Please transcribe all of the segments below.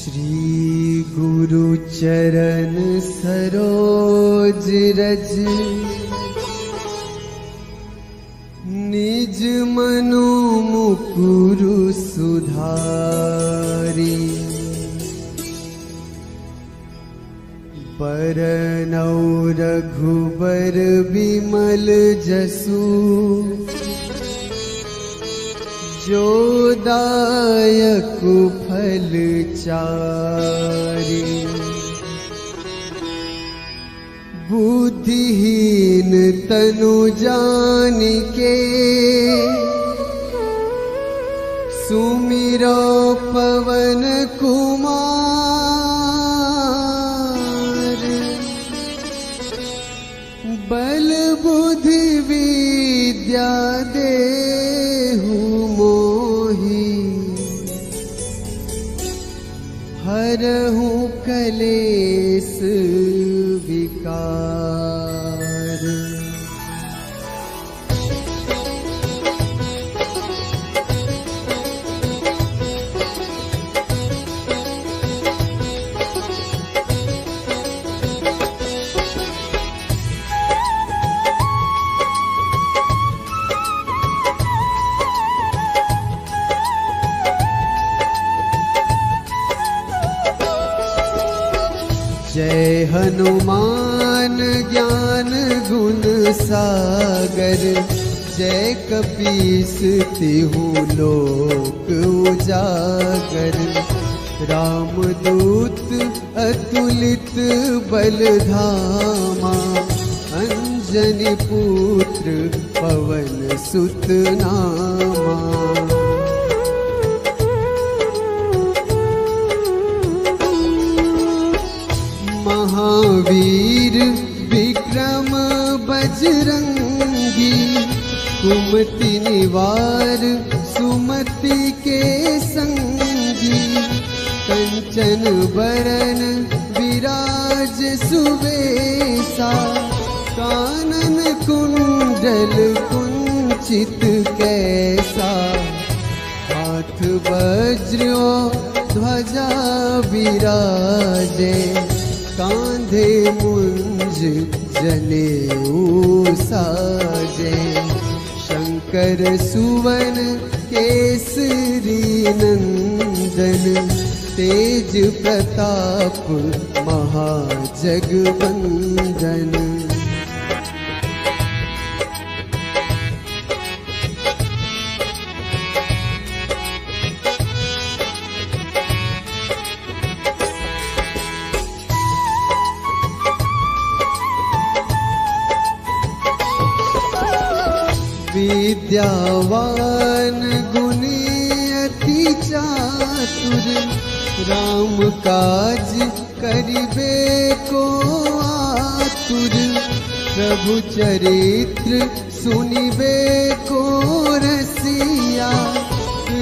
श्री गुरु चरण सरोज रज निज मनु मुकुरु सुधारी। बरनौ रघुबर बिमल जसु जो दायक फल चारि। बुद्धिहीन तनु जानिके सुमिरो पवन कुमार। बल बुद्धि विद्या देहु मोहि हरहु कलेस विकार। जय हनुमान ज्ञान गुण सागर। जय कपीस तिहु लोक उजागर। रामदूत अतुलित बल धामा। अंजनी पुत्र पवन सुत नामा। महावीर विक्रम बजरंगी। कुमति निवार सुमति के संगी। कंचन बरन विराज सुवेसा। कानन कुंडल कुंचित कैसा। हाथ वज्र ध्वजा विराजे। कांधे मुंज जनेऊ साजे। शंकर सुवन केसरी नंदन। तेज प्रताप महाजगवंदन। विद्यावान गुणी अति चातुर। राम काज करिबे को आतुर। प्रभु चरित्र सुनिबे को रसिया।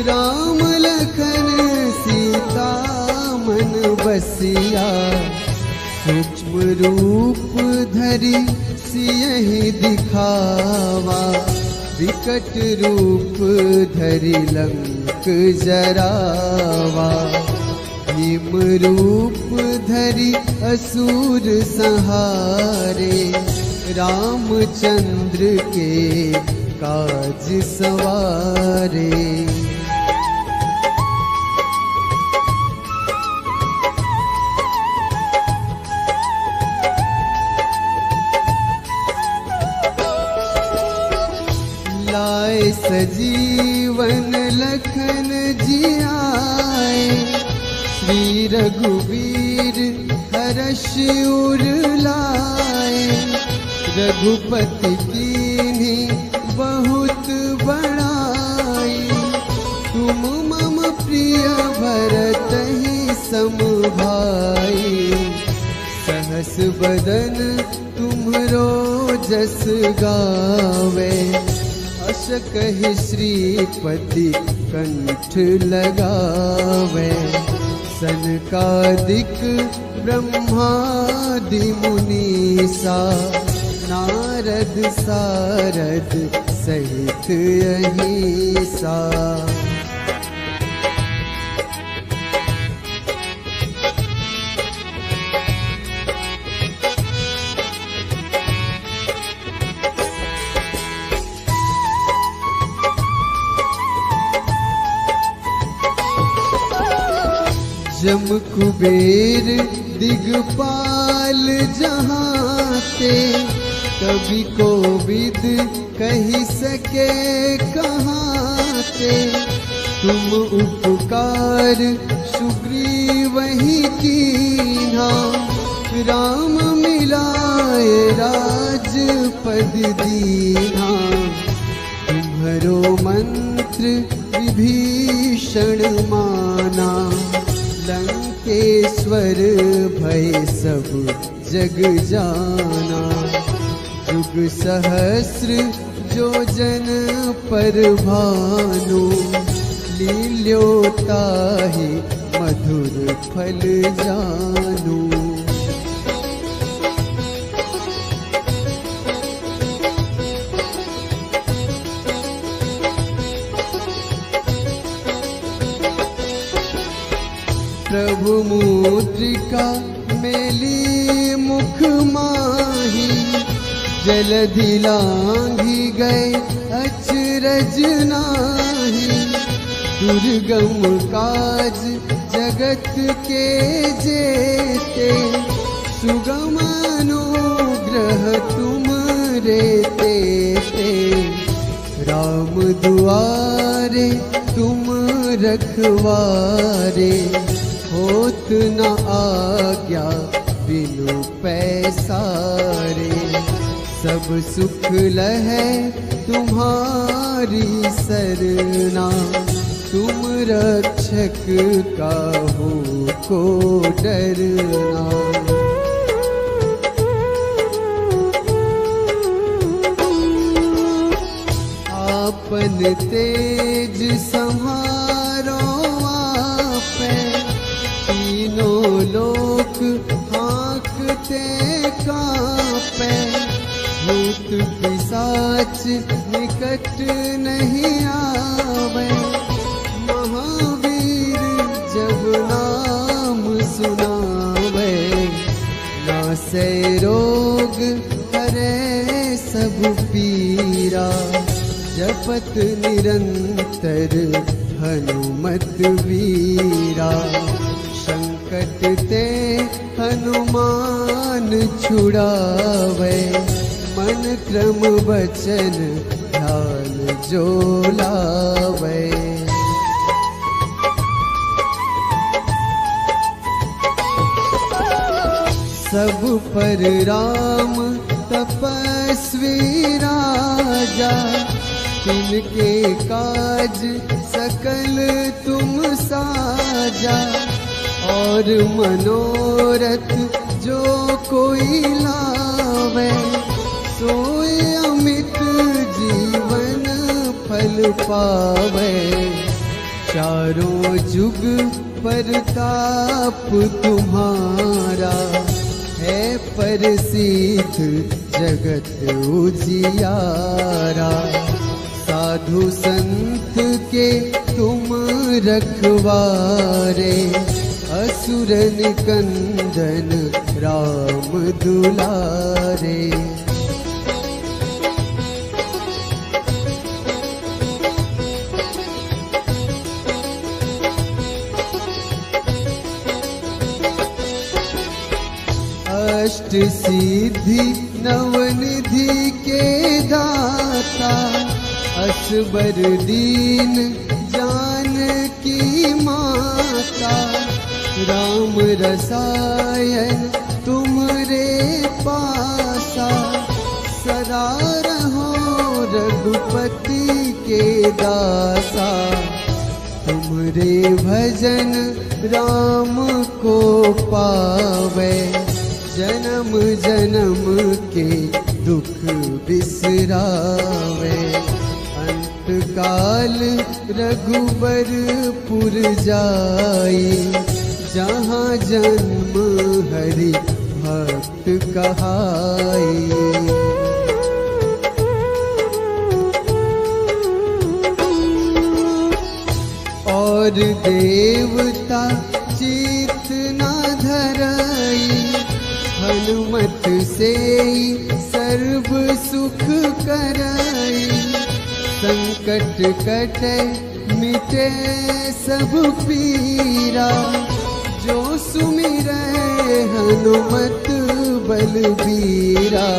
राम लखन सीता मन बसिया। सूक्ष्म रूप धरि सियहि दिखावा। विकट रूप धरि लंक जरावा। भीम रूप धरि असुर संहारे। रामचंद्र के काज सवारे। लाए सजीवन लखन जियाए। श्री रघुवीर हर्ष उर लाए। रघुपति कीन्ही बहुत बड़ाई। तुम मम प्रिय भरतहि सम भाई। सहस बदन तुम्हरो जस गावे। अस कहि श्रीपति कंठ लगावे। सनकादिक ब्रह्मादि मुनीसा। नारद सारद सहित अहिसा। जम कुबेर दिगपाल जहाँ ते, कभी कोविद कही सके कहाँ ते। तुम उपकार सुग्रीव ही कीन्हा, राम मिलाए राजपद दीन्हा। तुम्हारो मंत्र विभीषण माना, लंकेश्वर भय सब जग जाना। युग सहस्र जो जन पर भानु, लील्योताहि मधुर फल जानू। प्रभु मुद्रिका मेली मुख माही, जलधि लांघी गए अचरज नाही। दुर्गम काज जगत के जेते, सुगम अनुग्रह तुम रे तेते। राम दुआरे तुम रखवारे, होत न आज्ञा बिनु पैसारे। सब सुख लहै तुम्हारी सरना, तुम रक्षक काहू को डरना। आपन तेज संहारो आपै, तीनों लोक हाँकते कांपै। भूत पिशाच निकट नहीं आवे, महावीर जब नाम सुनावे। नासै रोग हरै सब पीरा, जपत निरंतर हनुमत वीरा। संकट ते हनुमान छुड़ावे, मन क्रम वचन ध्यान जो लावे। सब पर राम तपस्वी राजा, तिनके काज सकल तुम साजा। और मनोरथ जो कोई लावे, सोई अमित जीवन फल पावे। चारों जुग परताप तुम्हारा, है प्रसिद्ध जगत उजियारा। साधु संत के तुम रखवारे, असुर निकंदन राम दुलारे। अष्ट सिद्धि नवनिधि के दाता, असबर दीन जानकी माता। राम रसायन तुमरे पासा, सदा रहो रघुपति के दासा। तुमरे भजन राम को पावे, जन्म जन्म के दुख बिसरावे। अंत काल रघुबरपुर जाई, जहाँ जन्म हरि भक्त कहाई। और देवता चित न धरई, हनुमत से सर्व सुख करई। संकट कटे मिटे सब पीरा, जो सुमिरै हनुमत बलबीरा।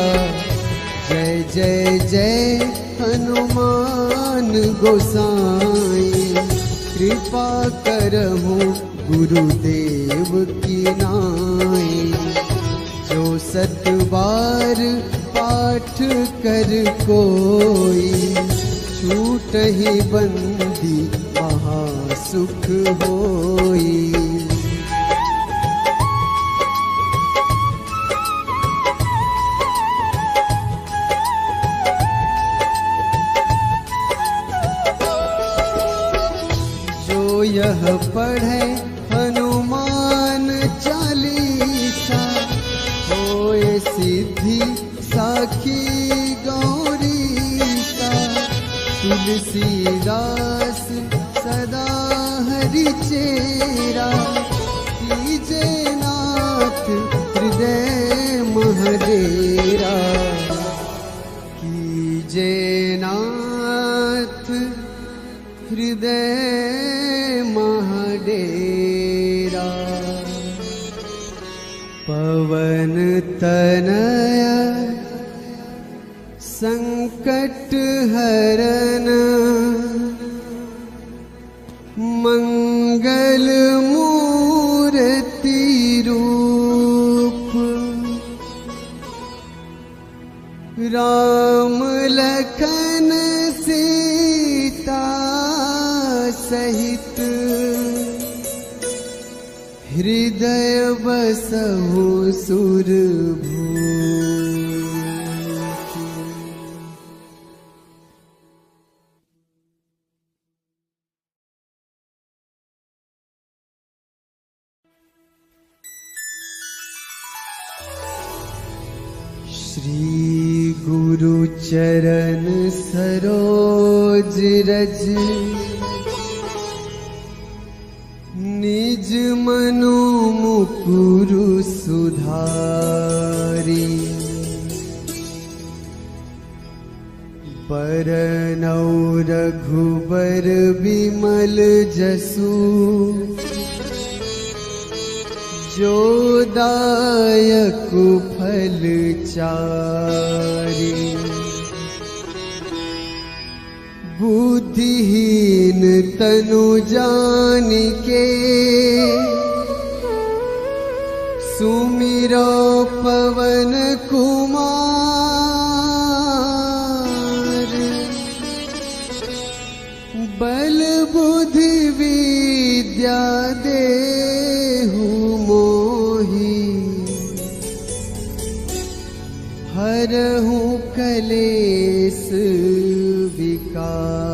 जय जय जय हनुमान गोसाई, कृपा करहु गुरुदेव की नाई। जो 7 बार पाठ कर कोई, छूटहि बंदी महासुख होई। यह पढ़े हनुमान चालीसा, होए सिद्धि साखी गौरीसा। तुलसीदास सदा हरि चेरा, कीजे नाथ हृदय महडेरा। कीजे नाथ हृदय महडेरा। पवन तनय संकट हरन, मंगल मूर्ति रूप। राम लखन सीता सहित, हृदय बसहु सुरभूति। श्री गुरु चरण सरोज रज, निज मनु मुकुरु सुधारी। बरनौ रघुबर बिमल जसु, जो दायक फल चारि। बुद्धिहीन तनु जानिके, सुमिरो पवन कुमार। बल बुद्धि विद्या देहु मोहि, हरहु कलेस विकार।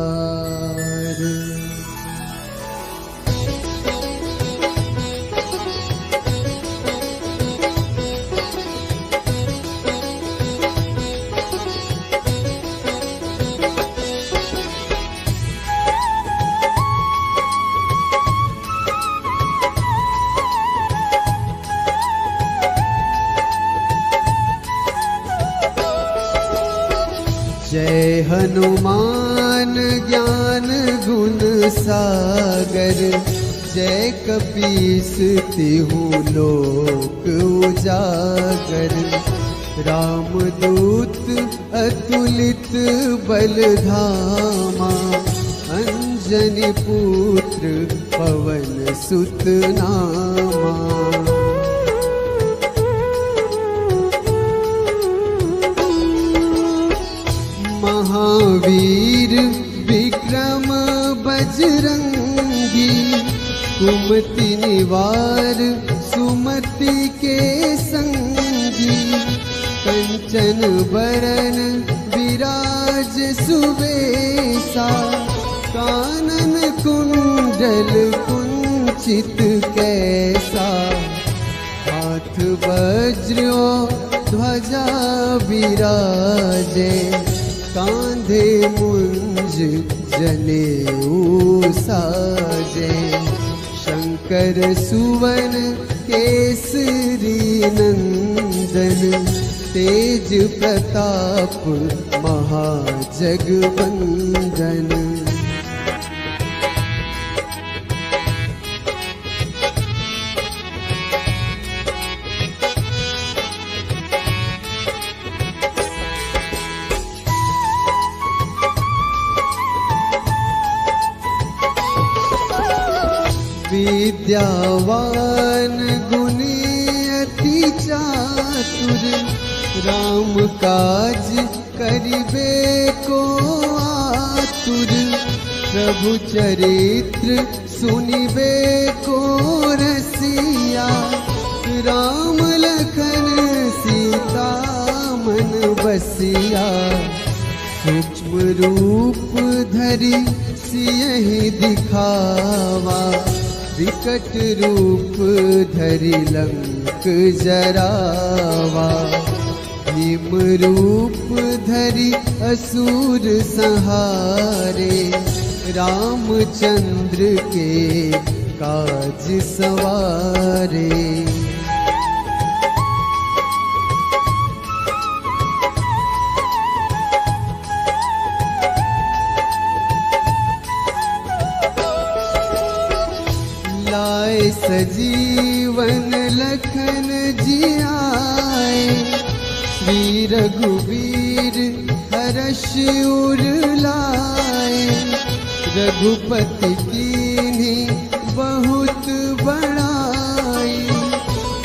जय हनुमान ज्ञान गुण सागर, जय कपीस तिहु लोक उजागर। रामदूत अतुलित बल धामा, अंजनी पुत्र पवन सुत नामा। महावीर विक्रम बजरंगी, कुमति निवार सुमति के संगी। कंचन बरन विराज सुबेसा, कानन कुंडल कुंचित कैसा। हाथ वज्र ध्वजा विराजे, कांधे मुंज जनेऊ साजे। शंकर सुवन केसरी नंदन, तेज प्रताप महाजगवंदन। विद्यावान गुणी अति चातुर, राम काज करिबे को आतुर, प्रभु चरित्र सुनिबे को रसिया, राम लखन सीता मन बसिया, सूक्ष्म रूप धरि सियहि दिखावा, विकट रूप धरि लंक जरावा, भीम रूप धरि असुर संहारे, रामचंद्र के काज सवारे। लाए सजीवन लखन जियाए, श्री रघुवीर हर्ष उर लाए, रघुपति कीन्ही बहुत बड़ाई,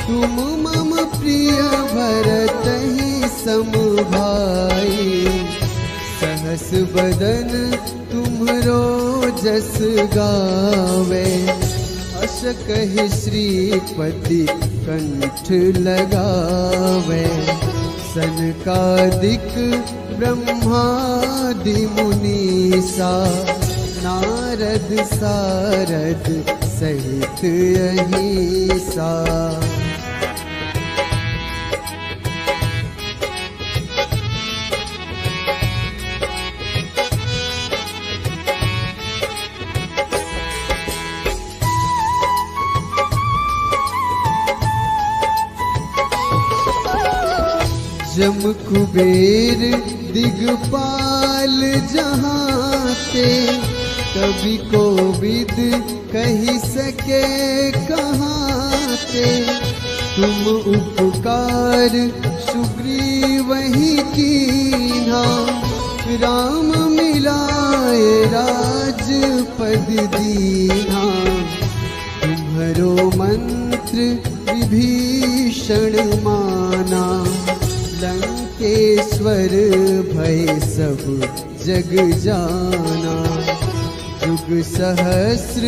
तुम मम प्रिय भरतहि सम भाई, सहस बदन तुम्हरो जस गावे, अस कहि श्रीपति कंठ लगावे, सनकादिक ब्रह्मादि मुनीसा, नारद सारद सहित अहिसा। जम कुबेर दिगपाल जहाते, कवि कोविद कही सके कहाते, तुम उपकार सुग्रीवहि कीन्हा, राम मिलाए राजपद दीन्हा, तुम्हरो मंत्र विभीषण माना, लंकेश्वर भय सब जग जाना, युग सहस्र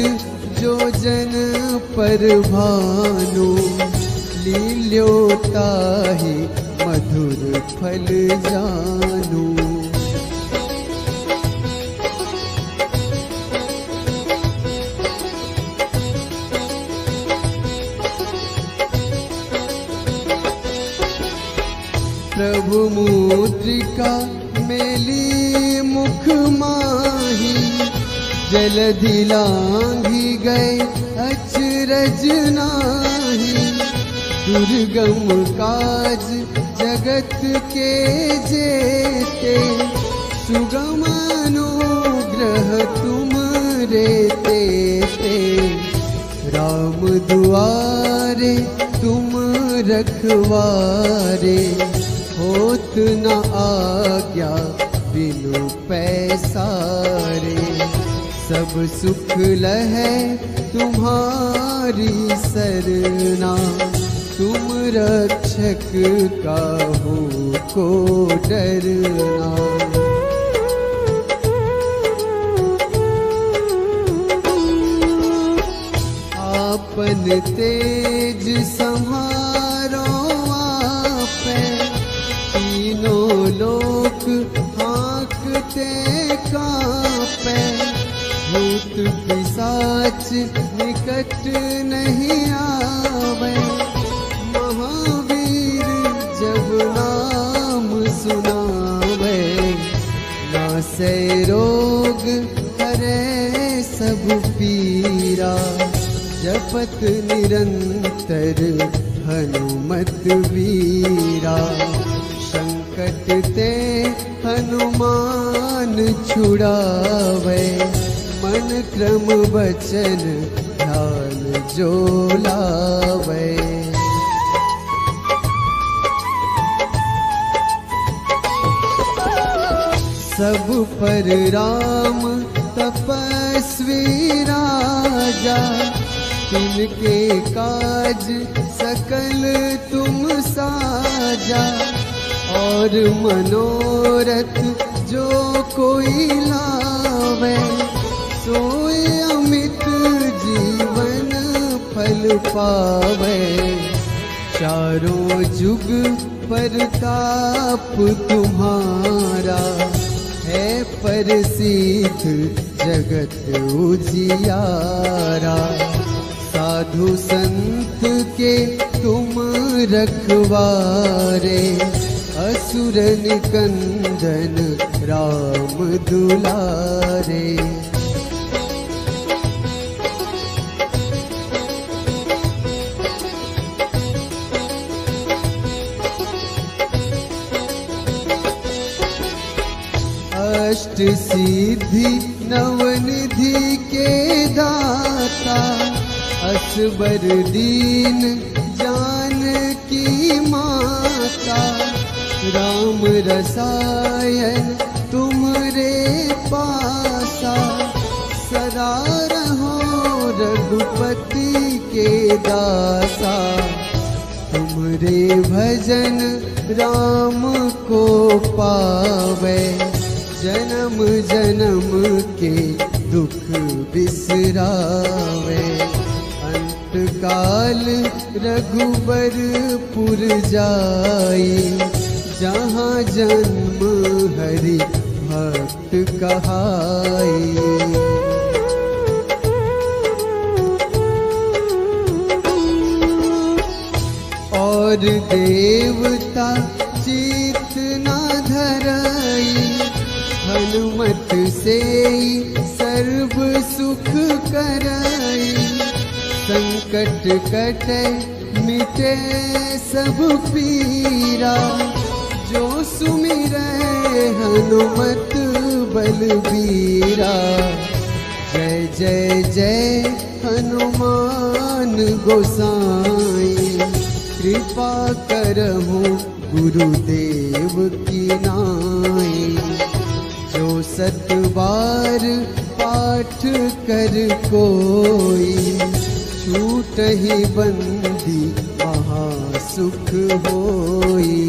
जो जन पर भानु, लील्योताहि मधुर फल जानू। प्रभु मुद्रिका मेली मुख माही, जलधि लांघि गए अचरज नाही, दुर्गम काज जगत के जेते, सुगम अनुग्रह तुम रे तेते, राम दुआरे तुम रखवारे, होत न आज्ञा बिनु पैसारे, सब सुख लहै तुम्हारी सरना, तुम रक्षक काहू को डरना। आपन तेज सम्हारो आपै, तीनों लोक हाँकते कांपै, भूत पिशाच निकट नहीं आवे, महावीर जब नाम सुनावे, नासै रोग हरै सब पीरा, जपत निरंतर हनुमत वीरा, संकट ते हनुमान छुड़ावे, मन क्रम वचन ध्यान जो लावे। सब पर राम तपस्वी राजा, तिनके काज सकल तुम साजा, और मनोरथ जो कोई लावे, सोए अमित जीवन फल पावे। चारों जुग परताप तुम्हारा, है प्रसिद्ध जगत उजियारा। साधु संत के तुम रखवारे, असुर निकंदन राम दुलारे। अष्ट सिद्धि नवनिधि के दाता, असबर दीन जानकी माता। राम रसायन तुमरे पासा, सदा रहो रघुपति के दासा। तुमरे भजन राम को पावे, जन्म जन्म के दुख बिसरावे। अंत काल रघुबरपुर जाई, जहाँ जन्म हरि भक्त कहाई। और देवता चित न धरई, हनुमत से सर्व सुख करई। संकट कटे मिटे सब पीरा, जो सुमिरै हनुमत बलबीरा। जय जय जय हनुमान गोसाई, कृपा करहु गुरुदेव की नाई। जो सत बार पाठ कर कोई, छूटहि बंदी महासुख होई।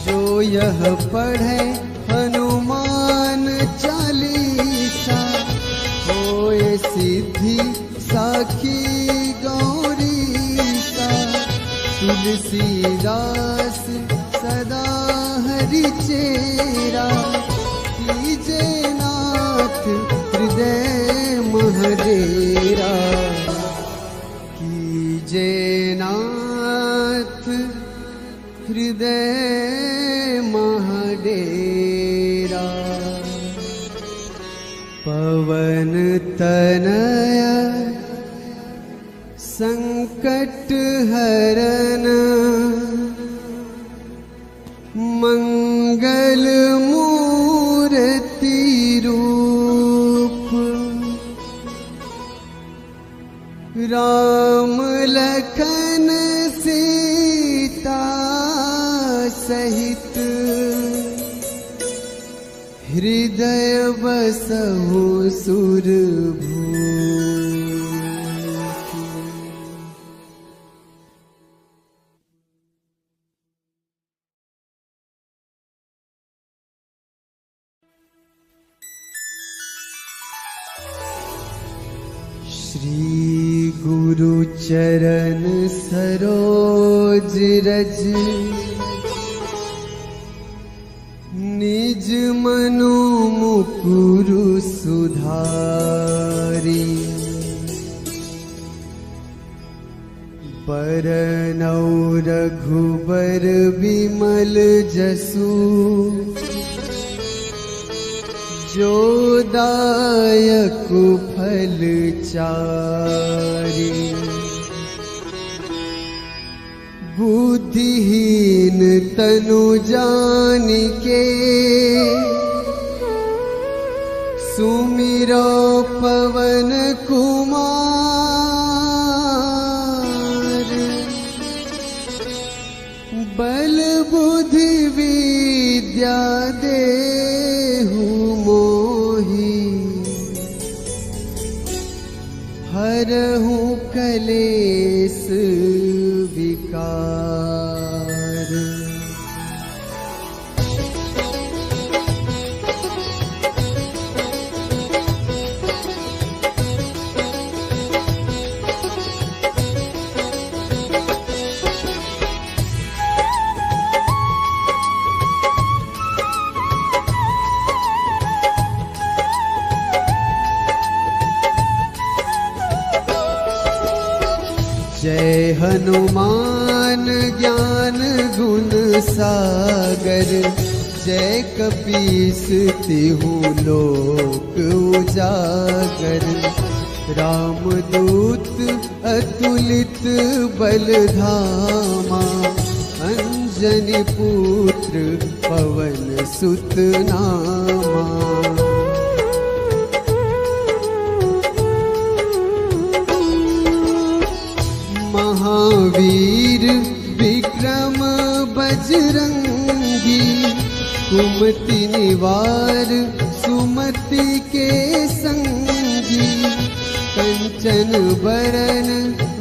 जो यह पढ़े हनुमान चालीसा, होए सिद्धि साखी गौरीसा। तुलसीदास सदा हरि चेरा, कीजे नाथ हृदय महडेरा। कीजे नाथ हृदय महडेरा। पवन तनया संकट हरन, मंगल मूर्ति रूप। राम लखन सीता सहित, हृदय बसहु सुरभूप। श्री गुरु चरण सरोज रज, निज मनु मुकुरु सुधारी। बरनौ रघुबर बिमल जसु, जो दायक फल चारि। बुद्धिहीन तनु जानिके, सुमिरो पवन कुमार। कलेस विकार। जय हनुमान ज्ञान गुण सागर, जय कपीस तिहु लोक उजागर। रामदूत अतुलित बल धामा, अंजनी पुत्र पवन सुत नामा। महावीर विक्रम बजरंगी, कुमति निवार सुमति के संगी। कंचन बरन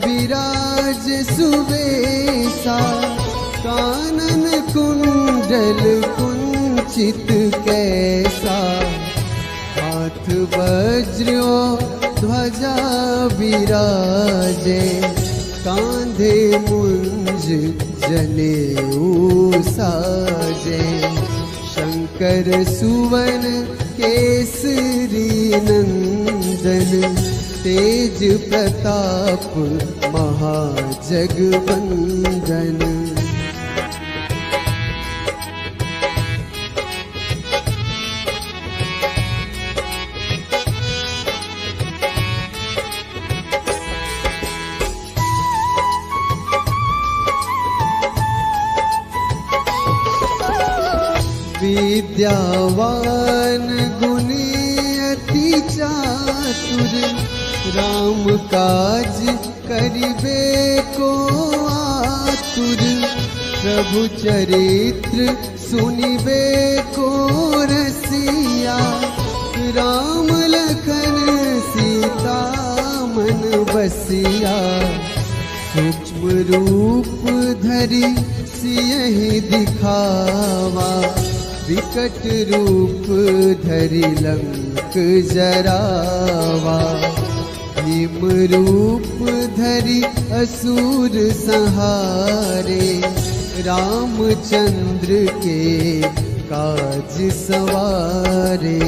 विराज सुबेसा, कानन कुंडल कुंचित कैसा। हाथ वज्र ध्वजा विराजे, कांधे मुंज जनेऊ साजे। शंकर सुवन केसरी नंदन, तेज प्रताप महाजगवंदन। विद्यावान गुणी अति चातुर, राम काज करिबे को आतुर। प्रभु चरित्र सुनिबे को रसिया, राम लखन सीता मन बसिया। सूक्ष्म रूप धरि सियहि दिखावा, विकट रूप धरि लंक जरावा। भीम रूप धरि असुर संहारे, रामचंद्र के काज सवारे।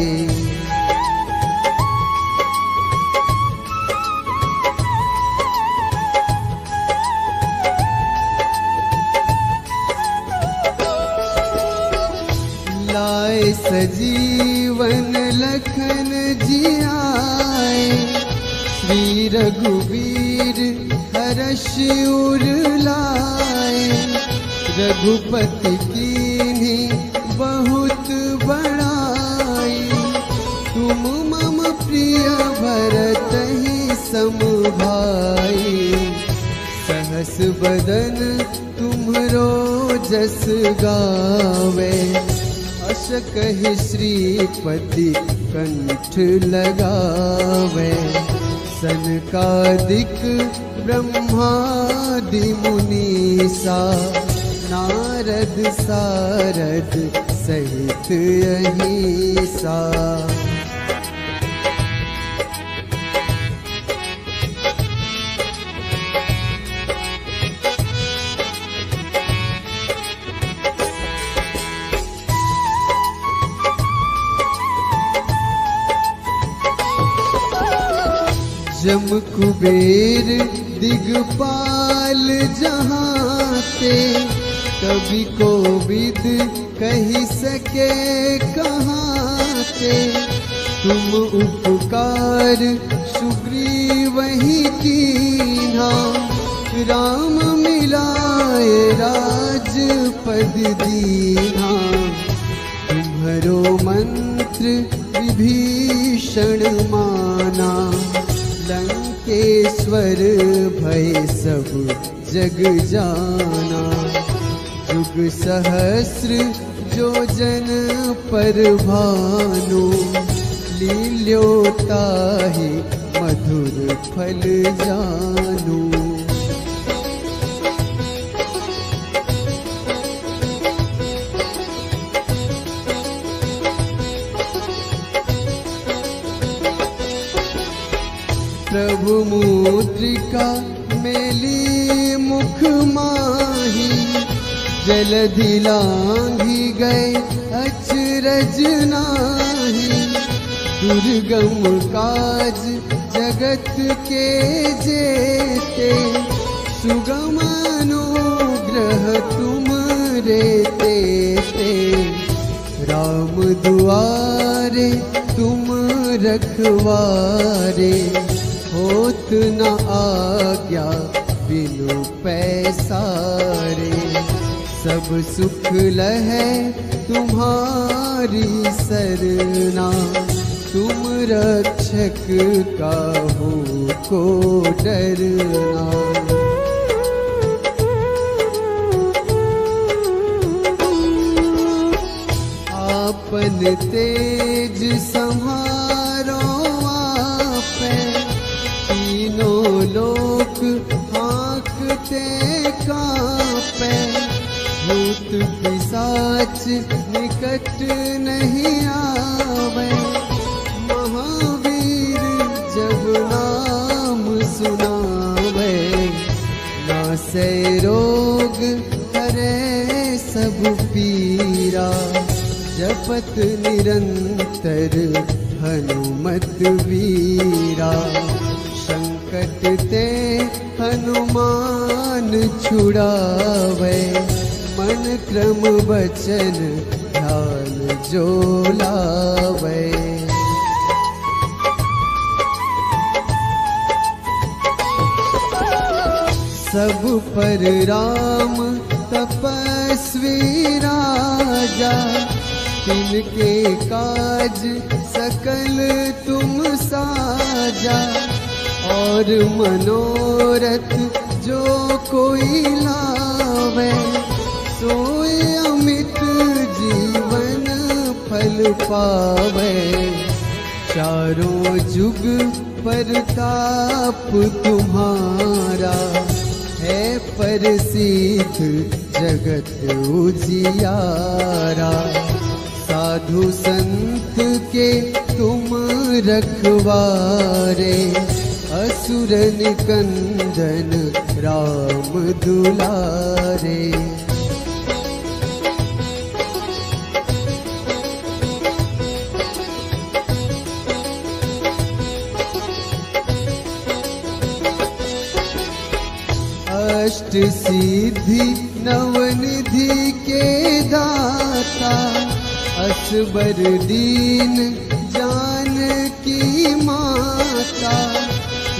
लाए सजीवन लखन जियाए, श्री रघुवीर हर्ष उर लाए। रघुपति कीन्ही बहुत बड़ाई, तुम मम प्रिय भरतहि सम भाई। सहस बदन तुम्हरो जस गावे, अस कहि श्रीपति कंठ लगावे। सनकादिक ब्रह्मादि मुनीसा, नारद सारद सहित अहिसा। जम कुबेर दिगपाल जहाते, कवि कोविद कही सके कहाते। तुम उपकार सुग्रीवहि कीन्हा, राम मिलाए राजपद दीन्हा। तुम्हरो मंत्र विभीषण माना, लंकेश्वर भय सब जग जाना। जुग सहस्र जो जन पर भानु, लील्योताहि मधुर फल जानू। प्रभु मुद्रिका मेली मुख माही, जलधि लांघी गए अचरज नाही। दुर्गम काज जगत के जेते, सुगम अनुग्रह तुम रे ते। राम दुआरे तुम रखवारे, होत न आज्ञा बिनु पैसारे। सब सुख लहै तुम्हारी सरना, तुम रक्षक काहू को डरना। आपन तेज संहारो आपै, तीनों लोक हाँकते कांपै। भूत पिशाच निकट नहीं आवे, महावीर जब नाम सुनावे। नासै रोग हरै सब पीरा, जपत निरंतर हनुमत वीरा। संकट ते हनुमान छुड़ावे, मन क्रम वचन ध्यान जो लावे। सब पर राम तपस्वी राजा, तिनके काज सकल तुम साजा। और मनोरथ जो कोई लावे, सोई अमित जीवन फल पावे। चारों जुग परताप तुम्हारा, है प्रसिद्ध जगत उजियारा। साधु संत के तुम रखवारे, असुर निकंदन राम दुलारे। अष्ट सिद्धि नवनिधि के दाता, असबर दीन जानकी माता।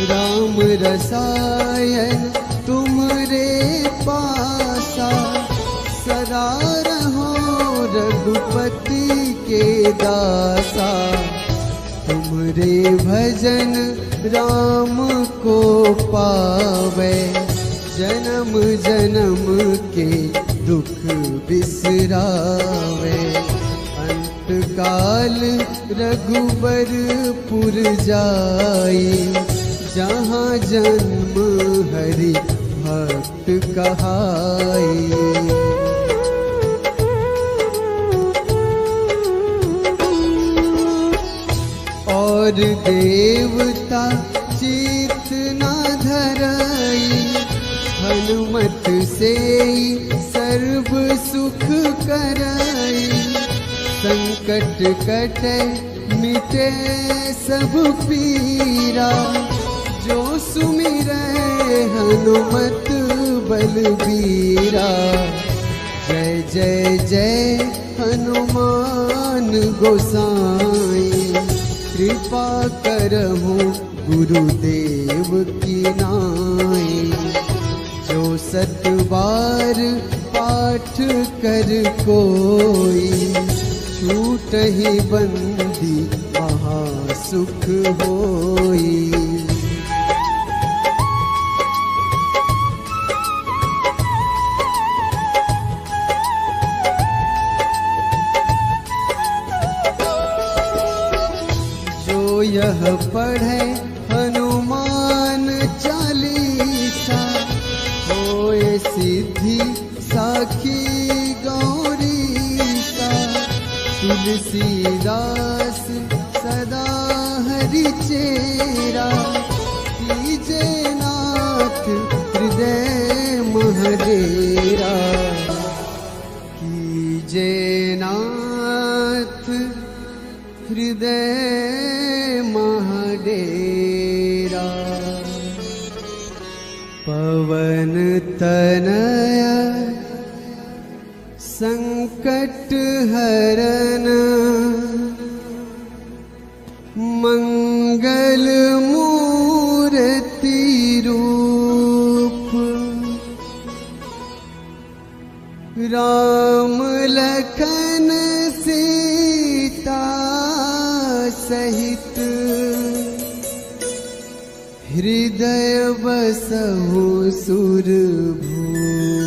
राम रसायन तुमरे पासा, सदा रहो रघुपति के दासा। तुमरे भजन राम को पावे, जन्म जन्म के दुख बिसरावे। अंत काल रघुबरपुर जाई, जहाँ जन्म हरि भक्त कहाई। और देवता चित न धरई, हनुमत से सर्व सुख करई। संकट कटे मिटे सब पीरा, जो सुमिरै हनुमत बलबीरा। जय जय जय हनुमान गोसाई, कृपा करहु गुरुदेव की नाई। जो सत बार पाठ कर कोई, छूटहि बंदी महासुख होई। जो यह पढ़े तुलसीदास सदा हरि चेरा, कीजे नाथ हृदय महडेरा, कीजे नाथ हृदय महडेरा। पवन तनय संकट हरन, मंगल मूर्ति रूप, राम लखन सीता सहित, हृदय बसहु सुरभूप।